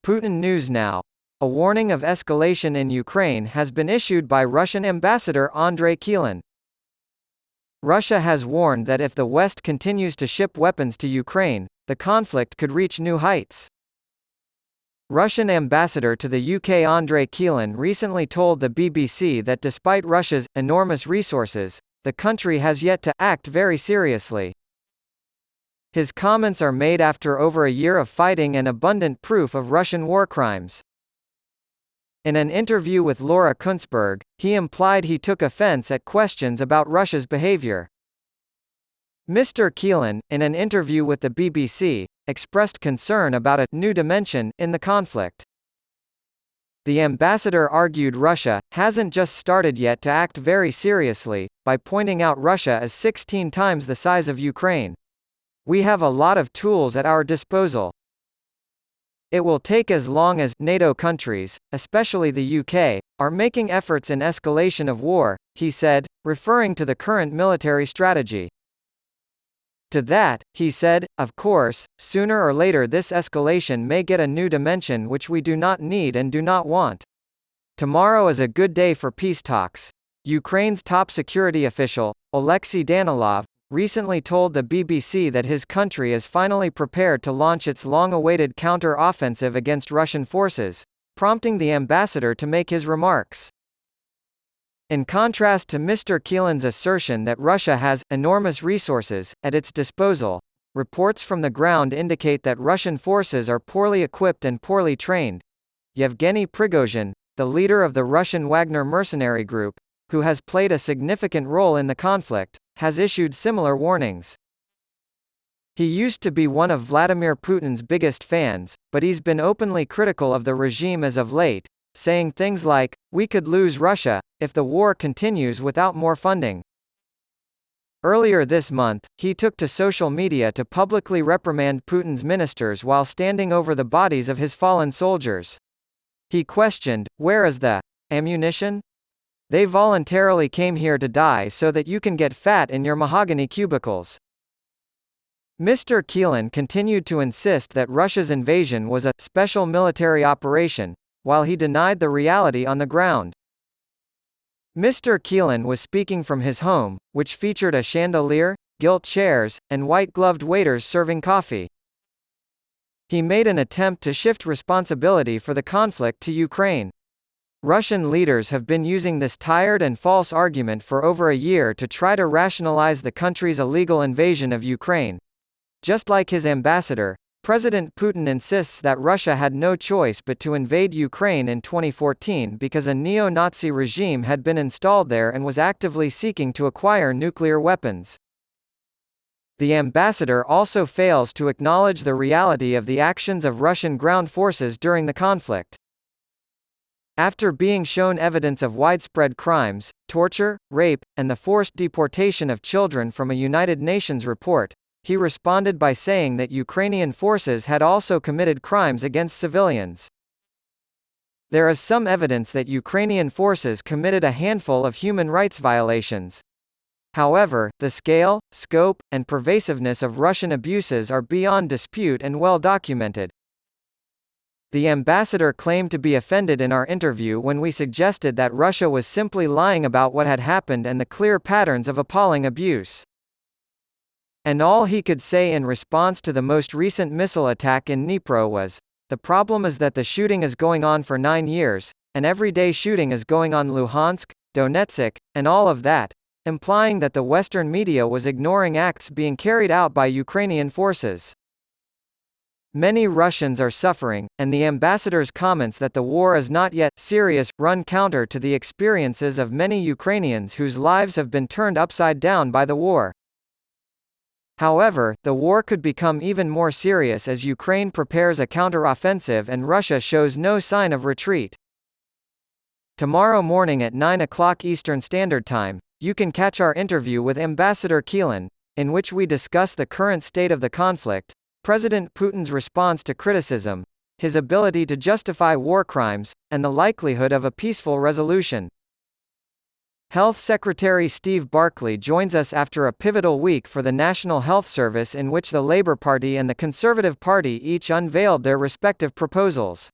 Putin News Now. A warning of escalation in Ukraine has been issued by Russian Ambassador Andrei Kelin. Russia has warned that if the West continues to ship weapons to Ukraine, the conflict could reach new heights. Russian ambassador to the UK Andrei Kelin recently told the BBC that despite Russia's enormous resources, the country has yet to act very seriously. His comments are made after over a year of fighting and abundant proof of Russian war crimes. In an interview with Laura Kuntzberg, he implied he took offense at questions about Russia's behavior. Mr. Kelin, in an interview with the BBC, expressed concern about a new dimension in the conflict. The ambassador argued Russia hasn't just started yet to act very seriously, by pointing out Russia is 16 times the size of Ukraine. We have a lot of tools at our disposal. It will take as long as NATO countries, especially the UK, are making efforts in escalation of war, he said, referring to the current military strategy. To that, he said, of course, sooner or later this escalation may get a new dimension which we do not need and do not want. Tomorrow is a good day for peace talks. Ukraine's top security official, Alexei Danilov, recently told the BBC that his country is finally prepared to launch its long-awaited counter-offensive against Russian forces, prompting the ambassador to make his remarks. In contrast to Mr. Kelin's assertion that Russia has enormous resources at its disposal, reports from the ground indicate that Russian forces are poorly equipped and poorly trained. Yevgeny Prigozhin, the leader of the Russian Wagner mercenary group, who has played a significant role in the conflict, has issued similar warnings. He used to be one of Vladimir Putin's biggest fans, but he's been openly critical of the regime as of late, saying things like, "We could lose Russia if the war continues without more funding." Earlier this month, he took to social media to publicly reprimand Putin's ministers while standing over the bodies of his fallen soldiers. He questioned, "Where is the ammunition? They voluntarily came here to die so that you can get fat in your mahogany cubicles." Mr. Kelin continued to insist that Russia's invasion was a special military operation, while he denied the reality on the ground. Mr. Kelin was speaking from his home, which featured a chandelier, gilt chairs, and white-gloved waiters serving coffee. He made an attempt to shift responsibility for the conflict to Ukraine. Russian leaders have been using this tired and false argument for over a year to try to rationalize the country's illegal invasion of Ukraine. Just like his ambassador, President Putin insists that Russia had no choice but to invade Ukraine in 2014 because a neo-Nazi regime had been installed there and was actively seeking to acquire nuclear weapons. The ambassador also fails to acknowledge the reality of the actions of Russian ground forces during the conflict. After being shown evidence of widespread crimes, torture, rape, and the forced deportation of children from a United Nations report, he responded by saying that Ukrainian forces had also committed crimes against civilians. There is some evidence that Ukrainian forces committed a handful of human rights violations. However, the scale, scope, and pervasiveness of Russian abuses are beyond dispute and well documented. The ambassador claimed to be offended in our interview when we suggested that Russia was simply lying about what had happened and the clear patterns of appalling abuse. And all he could say in response to the most recent missile attack in Dnipro was, "The problem is that the shooting is going on for 9 years, and every day shooting is going on Luhansk, Donetsk, and all of that," implying that the Western media was ignoring acts being carried out by Ukrainian forces. Many Russians are suffering, and the ambassador's comments that the war is not yet serious run counter to the experiences of many Ukrainians whose lives have been turned upside down by the war. However, the war could become even more serious as Ukraine prepares a counter-offensive and Russia shows no sign of retreat. Tomorrow morning at 9 o'clock Eastern Standard Time, you can catch our interview with Ambassador Kelin, in which we discuss the current state of the conflict, President Putin's response to criticism, his ability to justify war crimes, and the likelihood of a peaceful resolution. Health Secretary Steve Barclay joins us after a pivotal week for the National Health Service in which the Labour Party and the Conservative Party each unveiled their respective proposals.